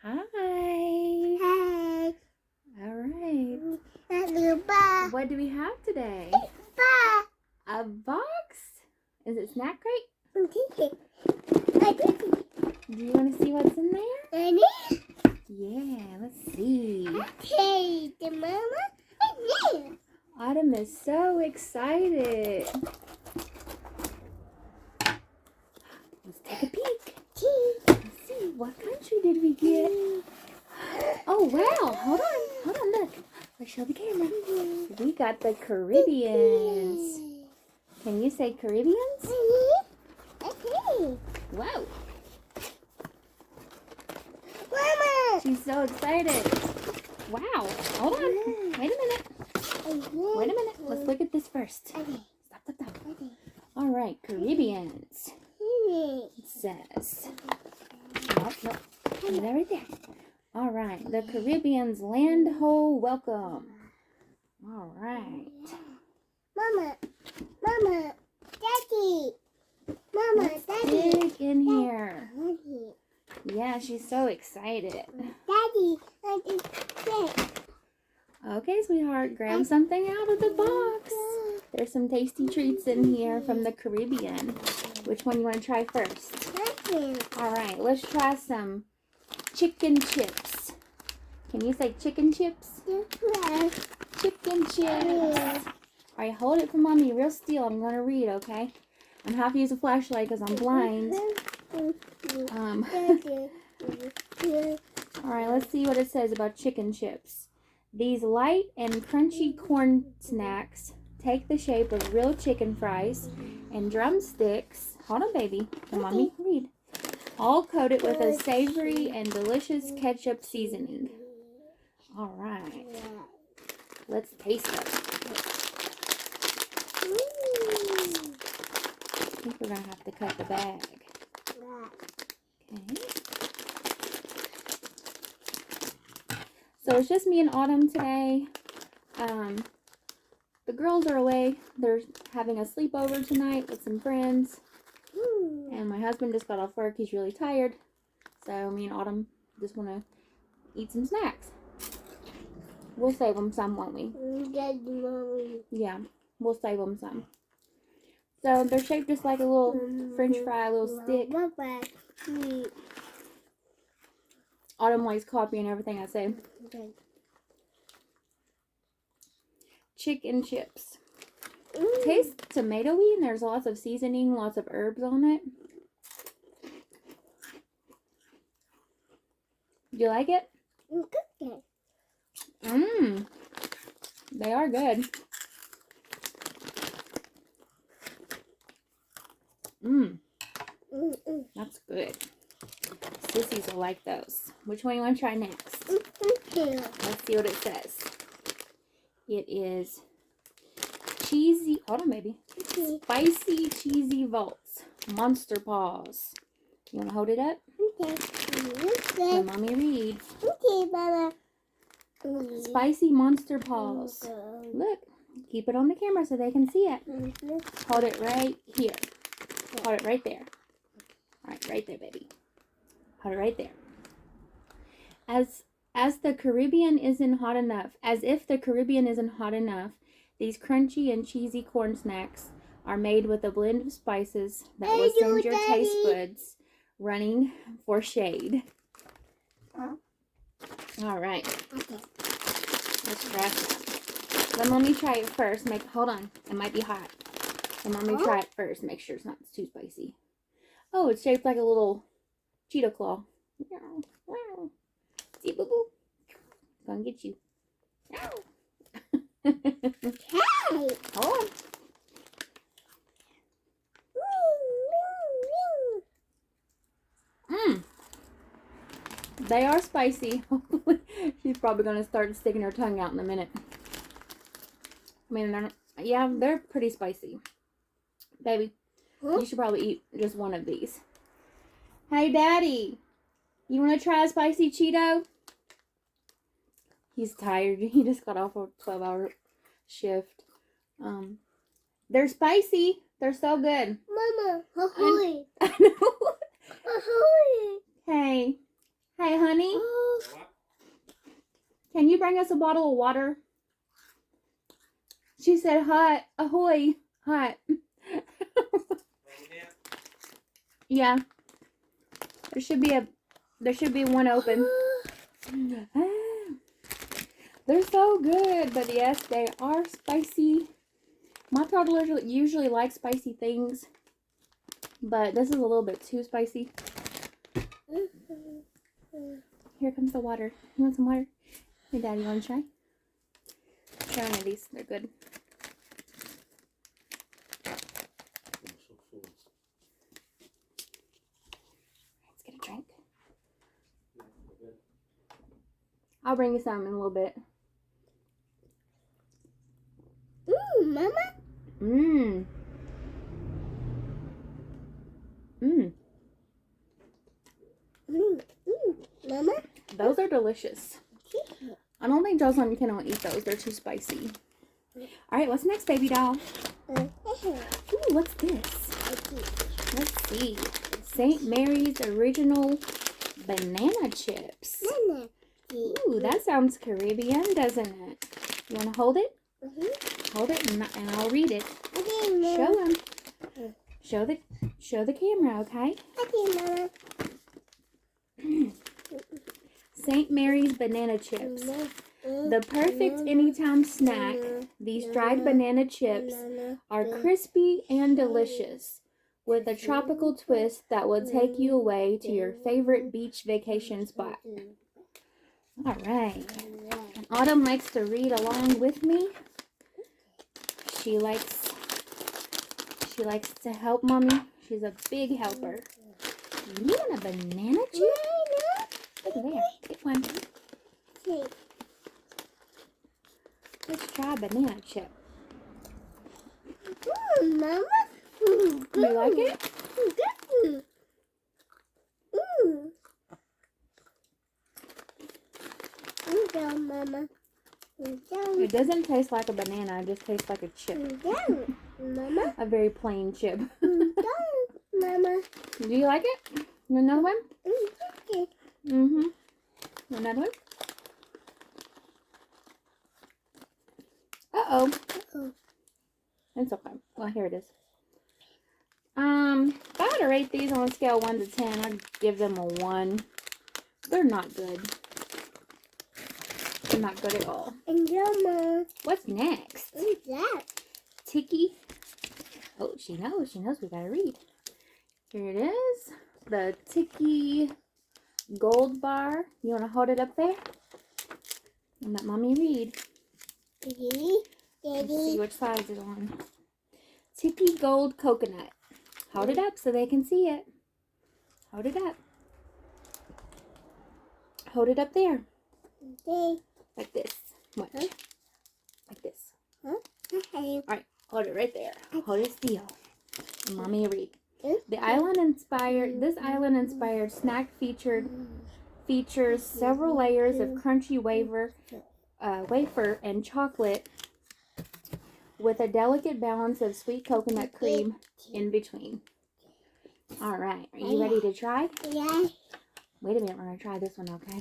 Hi. Hi. All right. Bye. What do we have today? Bye. A box? Is it snack crate? Do you want to see what's in there? Yeah, let's see. Okay, the mama. Autumn is so excited. Let's take a peek. Let's see, what country did we get? Oh, wow. Hold on, look. Let's show the camera. We got the Caribbeans. Can you say Caribbeans? Whoa. Mama. She's so excited. Wow. Hold on. Wait a minute. Let's look at this first. Stop. All right, Caribbeans. It says. Nope. Put that right there. All right, the Caribbeans land ho welcome. All right. Mama, Daddy. Mama, Let's Daddy. dig in here. Daddy. Yeah, she's so excited. Daddy. Okay, sweetheart, grab something out of the box. There's some tasty treats in here from the Caribbean. Which one you want to try first? All right, let's try some chicken chips. Can you say chicken chips? Chicken chips. All right, hold it for mommy real still. I'm going to read, okay? I'm have to use a flashlight because I'm blind. All right, let's see what it says about chicken chips. These light and crunchy corn snacks take the shape of real chicken fries and drumsticks. Hold on, baby. Let mommy read. All coated with a savory and delicious ketchup seasoning. All right. Let's taste it. I think we're going to have to cut the bag. Okay. So it's just me and Autumn today. The girls are away. They're having a sleepover tonight with some friends. And my husband just got off work. He's really tired. So me and Autumn just want to eat some snacks. We'll save them some, won't we? Yeah, we'll save them some. So they're shaped just like a little French fry, a little stick. Autumn likes copying everything I say. Chicken chips. Tastes tomatoey and there's lots of seasoning, lots of herbs on it. Do you like it? They are good. That's good. Sissies will like those. Which one you want to try next? Let's see what it says. It is cheesy. Hold on, baby. Spicy cheesy vaults. Monster paws. You want to hold it up? Let mommy read. Mama. Spicy monster paws. Look. Keep it on the camera so they can see it. Hold it right here. Hold it right there. Alright, right there, baby. Hold it right there. As the Caribbean isn't hot enough, as if the Caribbean isn't hot enough, these crunchy and cheesy corn snacks are made with a blend of spices that will send your taste buds running for shade. Alright. Let's grab some. Let mommy try it first. Hold on. It might be hot. Let mommy try it first. Make sure it's not too spicy. Oh, it's shaped like a little Cheeto claw. See, boo boo. Gonna get you. Hold on. They are spicy. She's probably gonna start sticking her tongue out in a minute. I mean, they're pretty spicy. Baby, you should probably eat just one of these. Hey, Daddy, you want to try a spicy Cheeto? He's tired. He just got off a 12-hour shift. They're spicy. They're so good. Mama, ahoy. I know. Ahoy. Hey, Hey, honey. Can you bring us a bottle of water? She said hot. Ahoy. Hot. Yeah. There should be one open. They're so good, but yes, they are spicy. My toddlers usually like spicy things, but this is a little bit too spicy. Here comes the water. You want some water? Hey, Daddy, you want to try? Try one of these. They're good. Let's get a drink. I'll bring you some in a little bit. Mama. Mmm. Mmm. Mama. Those are delicious. I don't think Jocelyn can eat those. They're too spicy. All right, what's next, baby doll? Ooh, what's this? Let's see. St. Mary's Original Banana Chips. Ooh, that sounds Caribbean, doesn't it? You want to hold it? Hold it, and I'll read it. Show them. Show the camera, okay? St. Mary's Banana Chips. The perfect anytime snack, these dried banana chips are crispy and delicious, with a tropical twist that will take you away to your favorite beach vacation spot. All right. And Autumn likes to read along with me. She likes to help Mommy. She's a big helper. You want a banana chip? Look at there. Get one. Let's try a banana chip. Mama. You like it? Mama. It doesn't taste like a banana. It just tastes like a chip. Mama. A very plain chip. Mama. Do you like it? You want another one? Mm-hmm. Another one? Uh-oh. It's okay. Well, here it is. If I had to rate these on a scale of 1 to 10, I'd give them a 1. They're not good. They're not good at all. Mama. What's next? What's that? Tiki. Oh, she knows. She knows we gotta read. Here it is. The Tiki Gold Bar. You want to hold it up there? And let Mommy read. Daddy. Let's see which side it's on. Tiki Gold Coconut. Hold it up so they can see it. Hold it up. Hold it up there. Okay. Like this. Watch. Huh? Like this. Okay. Alright, hold it right there. Hold it still. And Mommy read. This Okay. island-inspired snack features several layers of crunchy wafer and chocolate with a delicate balance of sweet coconut cream in between. All right, are you ready to try? Yeah. Wait a minute, we're gonna try this one, okay?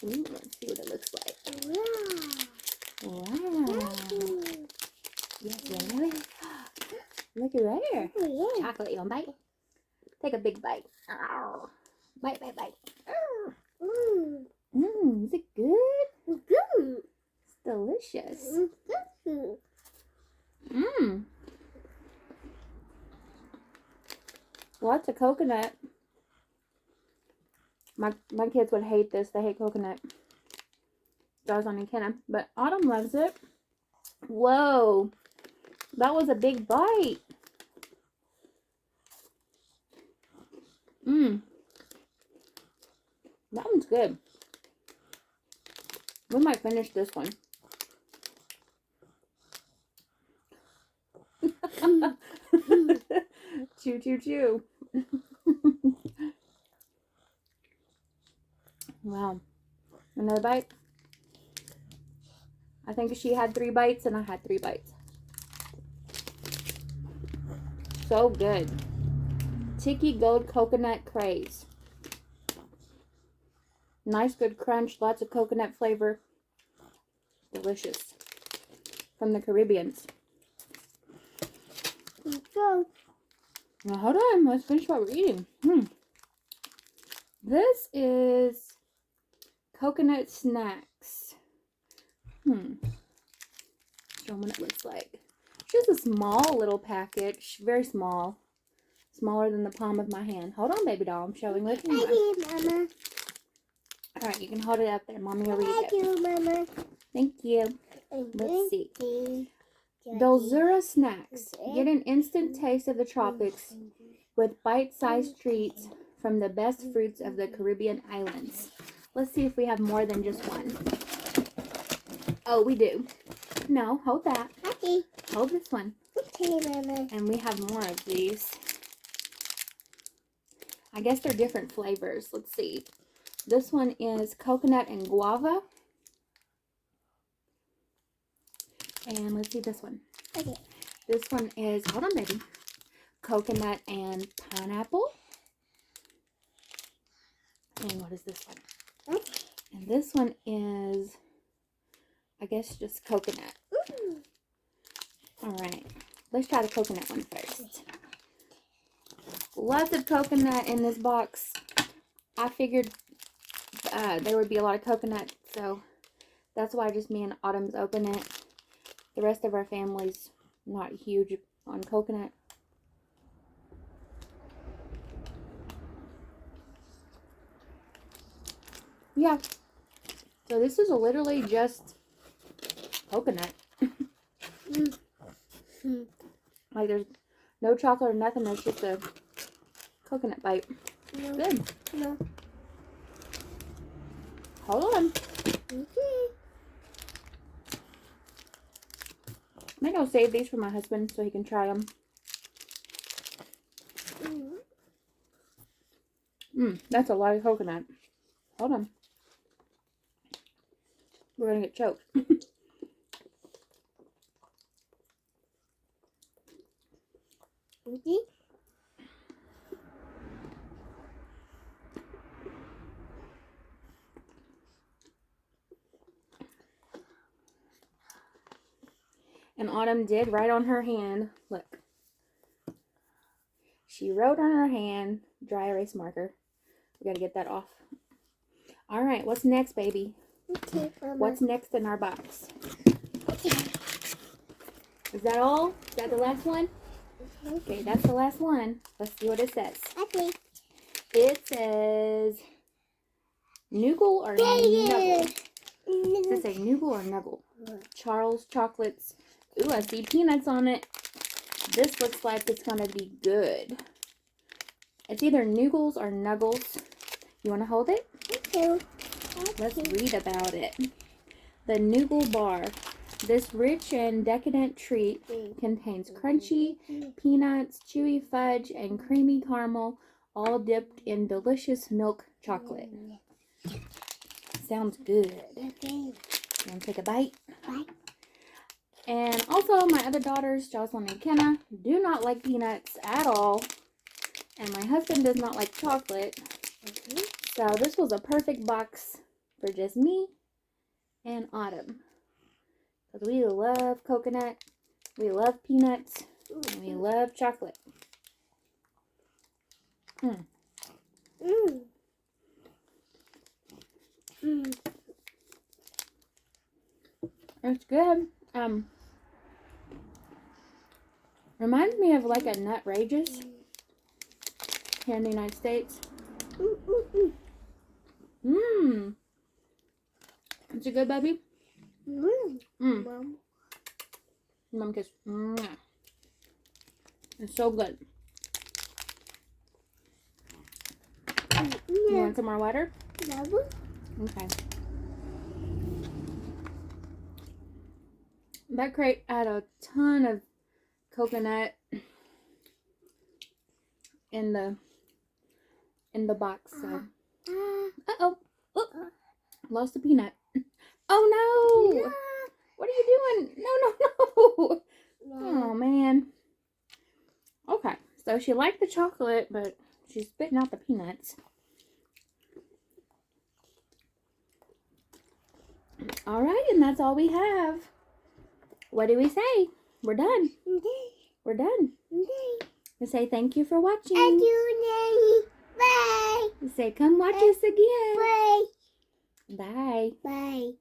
Ooh, let's see what it looks like. Wow. Yes, yeah. Look at there. Oh, yeah. Chocolate, you want a bite? Take a big bite. Ow. Bite. Is it good? Good. It's delicious. Good. Lots of coconut. My kids would hate this. They hate coconut. Jocelyn and Kenna. But Autumn loves it. Whoa. That was a big bite. That one's good. We might finish this one. Chew, chew, chew. Wow. Another bite? I think she had 3 bites and I had 3 bites. So good. Tiki Gold Coconut Craze. Nice, good crunch. Lots of coconut flavor. Delicious. From the Caribbeans. Go. Now, hold on. Let's finish what we're eating. This is coconut snacks. Show them what it looks like. Just a small little package. Very small. Smaller than the palm of my hand. Hold on, baby doll. I'm showing the camera. Thank you, Mama. Alright, you can hold it up there. Mommy will read Thank it. you, Mama. Thank you. Let's see. Dulzura snacks. Get an instant taste of the tropics with bite-sized treats from the best fruits of the Caribbean islands. Let's see if we have more than just one. Oh, we do. No, hold that. Okay. Hold this one. Okay, Mama. And we have more of these. I guess they're different flavors. Let's see. This one is coconut and guava. And let's see this one. Okay. This one is, hold on, baby. Coconut and pineapple. And what is this one? Okay. And this one is, I guess, just coconut. Alright. Let's try the coconut one first. Lots of coconut in this box. I figured there would be a lot of coconut, so that's why just me and Autumn's open it. The rest of our family's not huge on coconut. Yeah. So this is literally just coconut. Like there's no chocolate or nothing. It's just a coconut bite. No. Good. No. Hold on. Okay. I think I'll save these for my husband so he can try them. That's a lot of coconut. Hold on. We're gonna get choked. Okay. And Autumn did write on her hand. Look. She wrote on her hand, dry erase marker. We gotta get that off. Alright, what's next, baby? Okay, Mama. What's next in our box? Okay. Is that all? Is that the last one? Okay, that's the last one. Let's see what it says. Okay. It says Nougal or Nuggle? Does it say Nougal or Nuggle? Charles chocolates. Ooh, I see peanuts on it. This looks like it's going to be good. It's either Nougles or Nuggles. You want to hold it? Okay. Let's read about it. The Nougal Bar. This rich and decadent treat contains crunchy peanuts, chewy fudge, and creamy caramel, all dipped in delicious milk chocolate. Sounds good. Okay. You want to take a bite? Bye. And also, my other daughters, Jocelyn and Kenna, do not like peanuts at all. And my husband does not like chocolate. So this was a perfect box for just me and Autumn. Because we love coconut, we love peanuts, and we love chocolate. It's good. Reminds me of like a Nutrageous here in the United States. Is it good, baby? Mom. Mom kiss. It's so good. You want some more water? No. Okay. That crate had a ton of coconut in the box, so uh-oh. Oh, lost the peanut. Oh no! What are you doing? No. Oh man. Okay, So she liked the chocolate, but she's spitting out the peanuts. All right, and that's all we have. What do we say? We're done. We're done. We say thank you for watching. Bye. We say come watch us again. Bye. Bye. Bye.